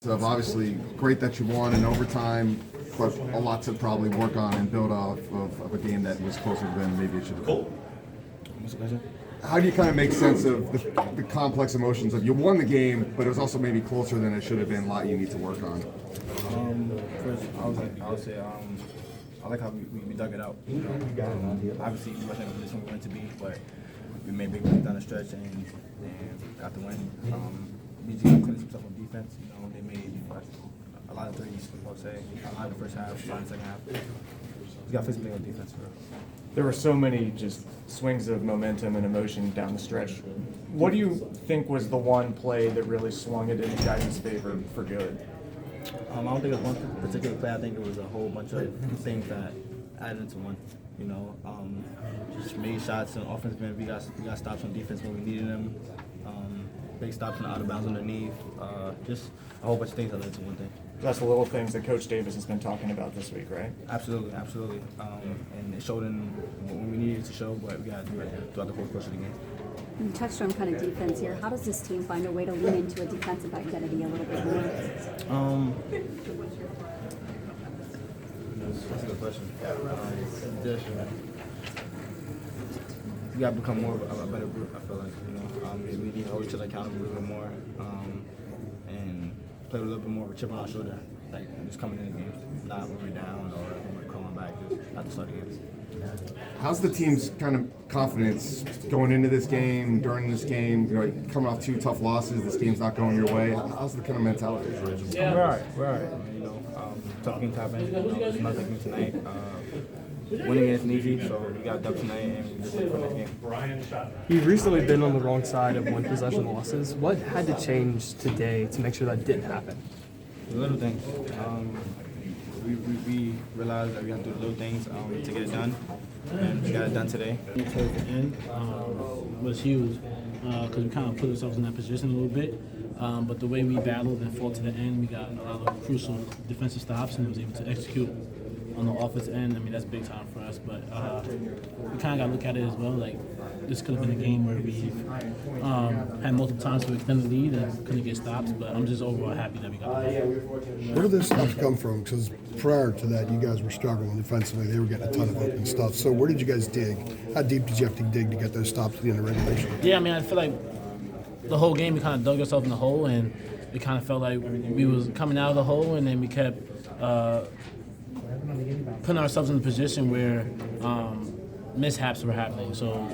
Of obviously great that you won in overtime, but a lot to probably work on and build off of a game that was closer than maybe it should have been. How do you kind of make sense of the complex emotions of you won the game, but it was also maybe closer than it should have been, a lot you need to work on? First, I would say I like how we dug it out. You know? Obviously, we wasn't in the position we wanted to be, but we made big runs down the stretch and got the win. We just got to clean some stuff on defense. You know, they made a lot of threes, I would say. A lot in the first half, a lot in the second half. We got to fix something on defense. There were so many just swings of momentum and emotion down the stretch. What do you think was the one play that really swung it in the guys' favor for good? I don't think it was one particular play. I think it was a whole bunch of things that added into one. You know, just made shots on offense. We got stops on defense when we needed them. Big stops and out of bounds underneath. Just a whole bunch of things that led to one thing. That's the little things that Coach Davis has been talking about this week, right? Absolutely. And it showed in when we needed it to show, but we got to do it throughout the whole course of the game. You touched on kind of defense here. How does this team find a way to lean into a defensive identity a little bit more? That's a good question. You got to become more of a better group, I feel like. You know, we need to hold each other accountable a little bit more and play with a little bit more of a chip on our shoulder. Like, just coming in the game, not when we're down or when we're calling back, just not to start the games. How's the team's kind of confidence going into this game, during this game? You know, coming off 2 tough losses, this game's not going your way. How's the kind of mentality? We're all right. You know, tough game to happen. It's another game tonight. Winning isn't easy, so we got a dub tonight and we just look for the next game. You've recently been on the wrong side of one possession losses. What had to change today to make sure that didn't happen? The little things. We realized that we have to do the little things to get it done, and we got it done today. Towards the end was huge because we kind of put ourselves in that position a little bit. But the way we battled and fought to the end, we got a lot of crucial defensive stops and was able to execute on the offense end. I mean, that's big time for us. But we kind of got to look at it as well. Like, this could have been a game where we had multiple times to extend the lead and couldn't get stops. But I'm just overall happy that we got the win. Where did this stuff come from? Because prior to that, you guys were struggling defensively. They were getting a ton of open stuff. So where did you guys dig? How deep did you have to dig to get those stops at the end of regulation? Yeah, I mean, I feel like the whole game we kind of dug ourselves in the hole, and we kind of felt like we was coming out of the hole, and then we kept putting ourselves in a position where mishaps were happening. So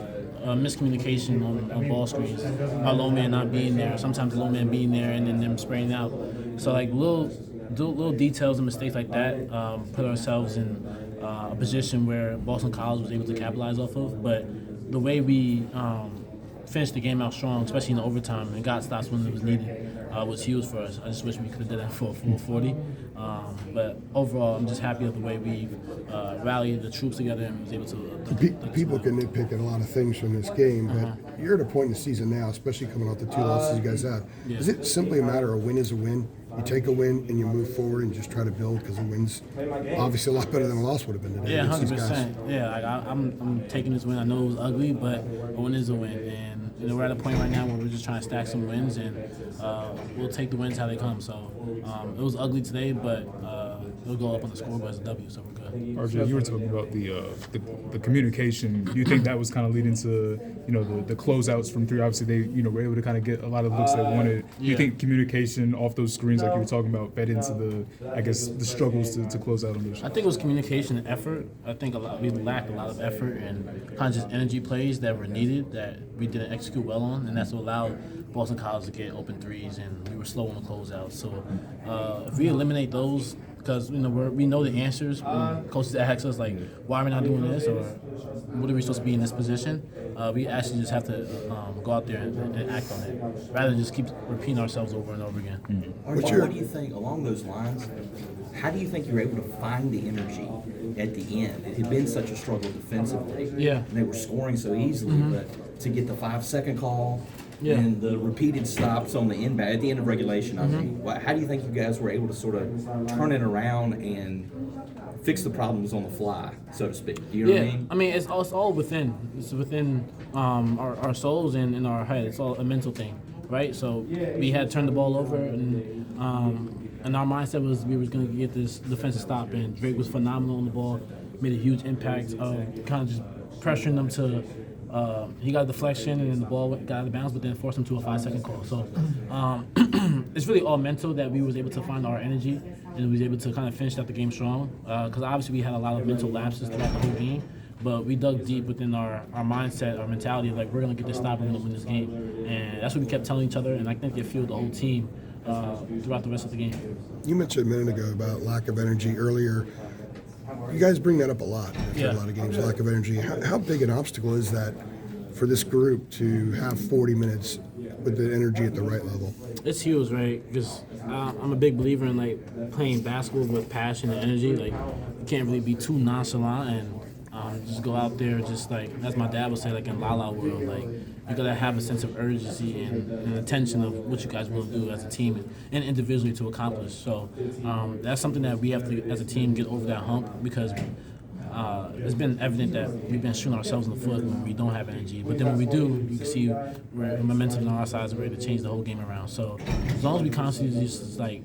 miscommunication on ball screens, our low man not being there, sometimes the low man being there and then them spraying out. So like little details and mistakes like that put ourselves in a position where Boston College was able to capitalize off of. But the way we finished the game out strong, especially in the overtime, and got stops when it was needed, was huge for us. I just wish we could have done that for a full 40. But overall, I'm just happy with the way we rallied the troops together and was able to. People can nitpick at a lot of things from this game, but you're at a point in the season now, especially coming off the 2 losses you guys have. Yeah. Is it simply a matter of win is a win? You take a win and you move forward and just try to build because a win's obviously a lot better than a loss would have been today. Yeah, against these guys. 100%. Yeah, like I'm taking this win. I know it was ugly, but a win is a win. And you know, we're at a point right now where we're just trying to stack some wins, and we'll take the wins how they come. So it was ugly today, but it'll go up on the scoreboard as a W, so we're good. RJ, you were talking about the communication. Do you think that was kind of leading to the closeouts from 3? Obviously, they were able to kind of get a lot of looks they wanted. Do you think communication off those screens, like you were talking about, fed into the struggles to close out on those shots? I think it was communication and effort. I think we lacked a lot of effort and kind of just energy plays that were needed that we didn't execute well on, and that's what allowed Boston College to get open threes, and we were slow on the closeout. So if we eliminate those, because we know the answers. When coaches ask us like, why are we not doing this, or what are we supposed to be in this position? We actually just have to go out there and act on it, rather than just keep repeating ourselves over and over again. Mm-hmm. What do you think along those lines? How do you think you were able to find the energy at the end? It had been such a struggle defensively. Yeah. And they were scoring so easily, but to get the 5-second call. Yeah. And the repeated stops on the inbound at the end of regulation. I mean, how do you think you guys were able to sort of turn it around and fix the problems on the fly, so to speak? Do you know what I mean? I mean, it's all within. It's within our souls and in our head. It's all a mental thing, right? So we had turned the ball over, and and our mindset was we were going to get this defensive stop, and Drake was phenomenal on the ball, made a huge impact, kind of just pressuring them to. He got a deflection and then the ball got out of bounds, but then forced him to a 5-second call. So it's really all mental that we was able to find our energy and we was able to kind of finish out the game strong. Because obviously we had a lot of mental lapses throughout the whole game, but we dug deep within our mindset, our mentality of like we're gonna get this stop, we're gonna win this game, and that's what we kept telling each other. And I think it fueled the whole team throughout the rest of the game. You mentioned a minute ago about lack of energy earlier. You guys bring that up a lot after a lot of games, lack of energy. How big an obstacle is that for this group to have 40 minutes with the energy at the right level? It's huge, right? Because I'm a big believer in like playing basketball with passion and energy. Like you can't really be too nonchalant and just go out there just like, as my dad would say, like in La La world, like you gotta have a sense of urgency and attention of what you guys will do as a team and individually to accomplish. So that's something that we have to, as a team, get over that hump because it's been evident that we've been shooting ourselves in the foot when we don't have energy. But then when we do, you can see we're momentum on our side is ready to change the whole game around. So as long as we constantly just like,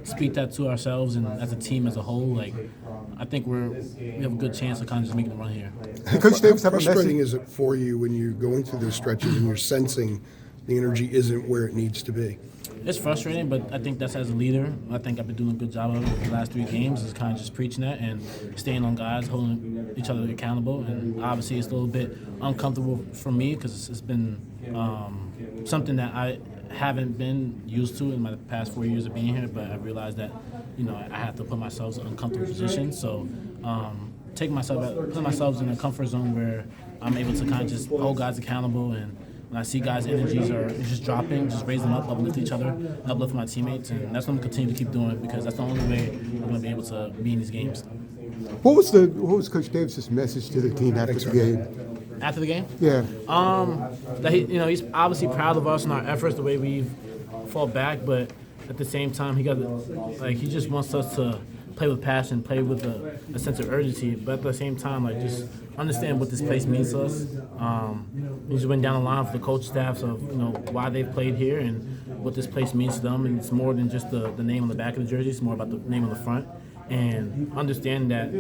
speak that to ourselves and as a team as a whole, like I think we have a good chance of kind of just making a run here. Coach Davis, how frustrating is it for you when you're going through those stretches and you're sensing the energy isn't where it needs to be? It's frustrating, but I think that's as a leader. I think I've been doing a good job of it the last 3 games, is kind of just preaching that and staying on guys, holding each other accountable. And obviously it's a little bit uncomfortable for me because it's been something that I haven't been used to in my past 4 years of being here, but I realized that, I have to put myself in uncomfortable positions. So putting myself in a comfort zone where I'm able to kind of just hold guys accountable, and when I see guys' energies are just dropping, just raise them up, uplift each other, uplift my teammates, and that's what I'm going to continue to keep doing because that's the only way we're going to be able to be in these games. What was Coach Davis' message to the team after the game? After the game? Yeah. That he's obviously proud of us and our efforts, the way we've fought back, but at the same time, he just wants us to play with passion, play with a sense of urgency, but at the same time, like just understand what this place means to us. He just went down the line for the coach staffs of why they've played here and what this place means to them, and it's more than just the name on the back of the jersey. It's more about the name on the front. And understand that,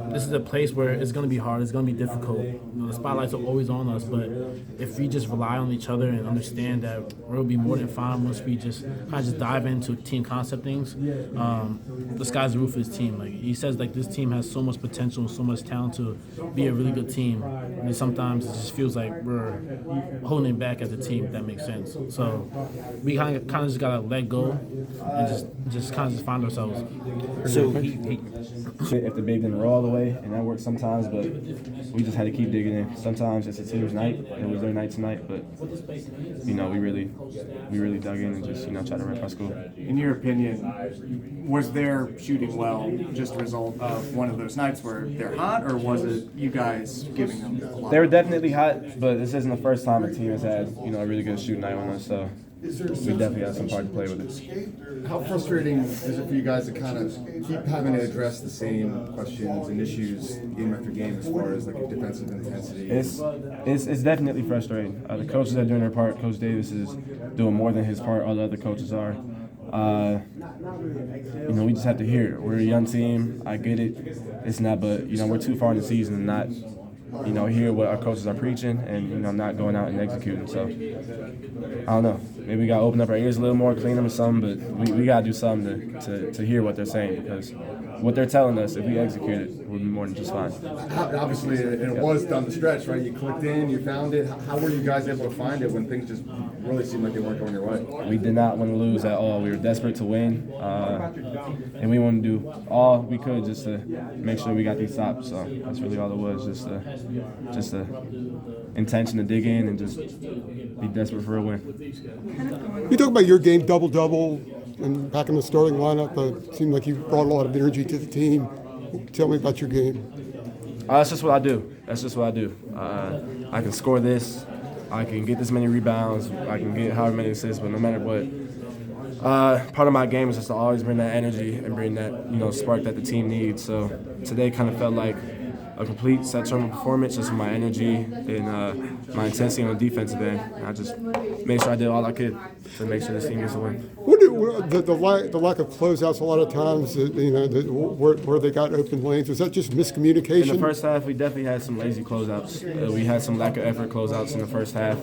this is a place where it's going to be hard, it's going to be difficult. The spotlights are always on us, but if we just rely on each other and understand that we'll be more than fine once we just kind of just dive into team concept things, the sky's the roof of this team. Like he says, like this team has so much potential, so much talent to be a really good team. And sometimes it just feels like we're holding it back as a team, if that makes sense. So we kind of just got to let go and just kind of just find ourselves. So if the bait didn't roll all the way, and that works sometimes, but we just had to keep digging in. Sometimes it's a team's night. It was their night tonight, but we really dug in and just tried to rep our school. In your opinion, was their shooting well just a result of one of those nights where they're hot, or was it you guys giving them a lot? They were definitely hot, but this isn't the first time a team has had a really good shooting night on us. So we definitely have some part to play with it. How frustrating is it for you guys to kind of keep having to address the same questions and issues game after game as far as like a defensive intensity? It's definitely frustrating. The coaches are doing their part. Coach Davis is doing more than his part. All the other coaches are. We just have to hear it. We're a young team. I get it. It's not, but we're too far in the season and not hear what our coaches are preaching and not going out and executing. So I don't know. Maybe we got to open up our ears a little more, clean them or something, but we got to do something to hear what they're saying, because what they're telling us, if we execute it, we'll be more than just fine. Obviously, it was down the stretch, right? You clicked in, you found it. How were you guys able to find it when things just really seemed like they weren't going your way? We did not want to lose at all. We were desperate to win, and we wanted to do all we could just to make sure we got these stops. So that's really all it was, just the intention to dig in and just be desperate for a win. You talk about your game, double-double, and back in the starting lineup, it seemed like you brought a lot of energy to the team. Tell me about your game. That's just what I do. I can score this. I can get this many rebounds. I can get however many assists, but no matter what, part of my game is just to always bring that energy and bring that spark that the team needs. So today kind of felt like a complete set Trimble performance, just with my energy and my intensity on the defensive end. And I just made sure I did all I could to make sure this team gets a win. What the lack of closeouts a lot of times, where they got open lanes, was that just miscommunication? In the first half, we definitely had some lazy closeouts. We had some lack of effort closeouts in the first half.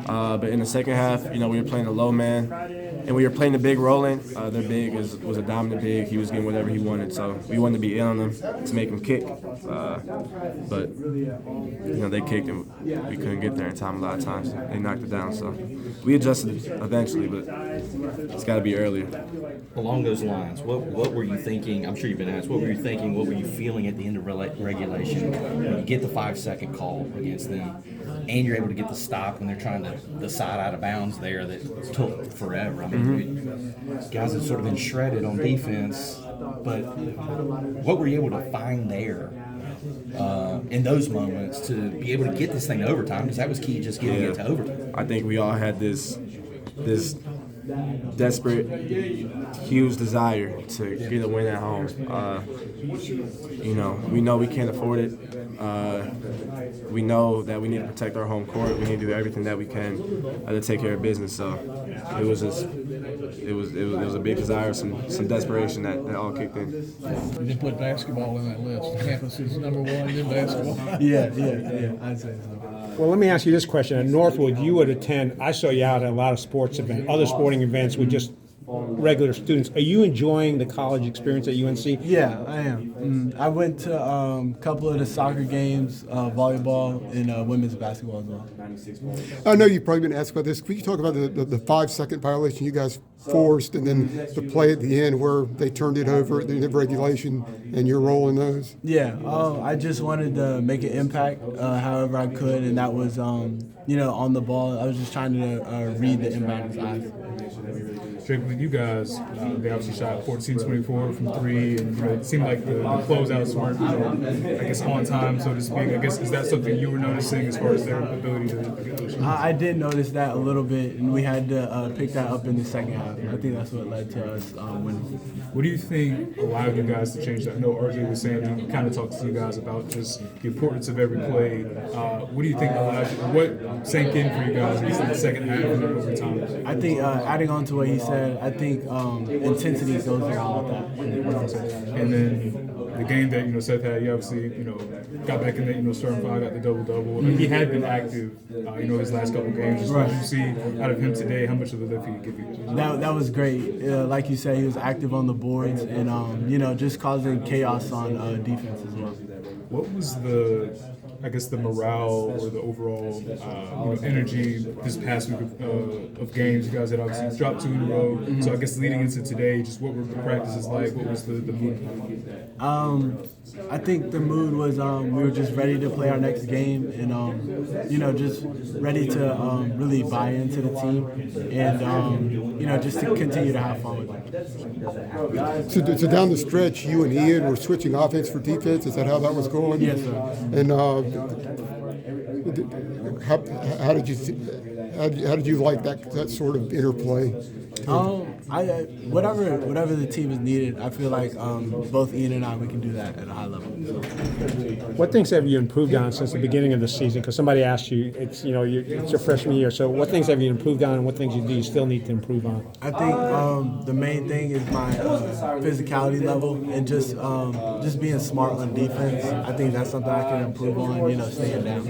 But in the second half, we were playing a low man, and we were playing the big rolling. Their big was a dominant big. He was getting whatever he wanted, so we wanted to be in on him to make him kick. But they kicked and we couldn't get there in time a lot of times. They knocked it down, so we adjusted eventually, but it's got to be earlier. Along those lines, what were you thinking? I'm sure you've been asked. What were you thinking? What were you feeling at the end of regulation when you get the 5-second call against them, and you're able to get the stop when they're trying to decide out of bounds there that took forever? I mean, guys have sort of been shredded on defense, but what were you able to find there in those moments to be able to get this thing to overtime? Because that was key, just getting it to overtime. I think we all had this desperate, huge desire to get a win at home. We know we can't afford it. We know that we need to protect our home court. We need to do everything that we can to take care of business. So it was a big desire, some desperation that all kicked in. You just put basketball in that list. Campus is number one in basketball. Yeah, I'd say so. Well, let me ask you this question. At Northwood, you would attend, I saw you out at a lot of sports events, other sporting events with just regular students. Are you enjoying the college experience at UNC? Yeah, I am. I went to a couple of the soccer games, volleyball, and women's basketball as well. I know you've probably been asked about this. Could you talk about the 5-second violation you guys forced, and then the play at the end where they turned it over at the end of regulation, and your role in those? Yeah, I just wanted to make an impact however I could, and that was, on the ball. I was just trying to read the impact of eyes. Trimble, you guys, they obviously shot 14-24 from 3, and it seemed like the closeouts weren't, I guess, on time, so to speak. I guess, is that something you were noticing as far as their ability to get those shots? I did notice that a little bit, and we had to pick that up in the second half. I think that's what led to us winning. What do you think allowed you guys to change that? I know RJ was saying he kind of talked to you guys about just the importance of every play. What do you think allowed you? What sank in for you guys in the second half and then overtime? I think adding on to what he said, I think intensity goes along with that. And then the game that Seth had, he obviously got back in the starting five, got the double. He had been active, his last couple games. What did you see out of him today? How much of a lift he could give you? That was great. Like you said, he was active on the boards and just causing chaos on defense as well. What was the morale or the overall energy this past week of games? You guys had obviously dropped 2 in a row. Mm-hmm. So I guess leading into today, just what were the practices like? What was the mood? I think the mood was we were just ready to play our next game and just ready to really buy into the team and just to continue to have fun with it. So down the stretch, you and Ian were switching offense for defense. Is that how that was going? Yes, sir. And how did you like that sort of interplay? Whatever the team is needed, I feel like both Ian and I, we can do that at a high level. What things have you improved on since the beginning of the season? Because somebody asked you, it's your freshman year. So what things have you improved on, and what things do you still need to improve on? I think the main thing is my physicality level and just being smart on defense. I think that's something I can improve on. Staying down.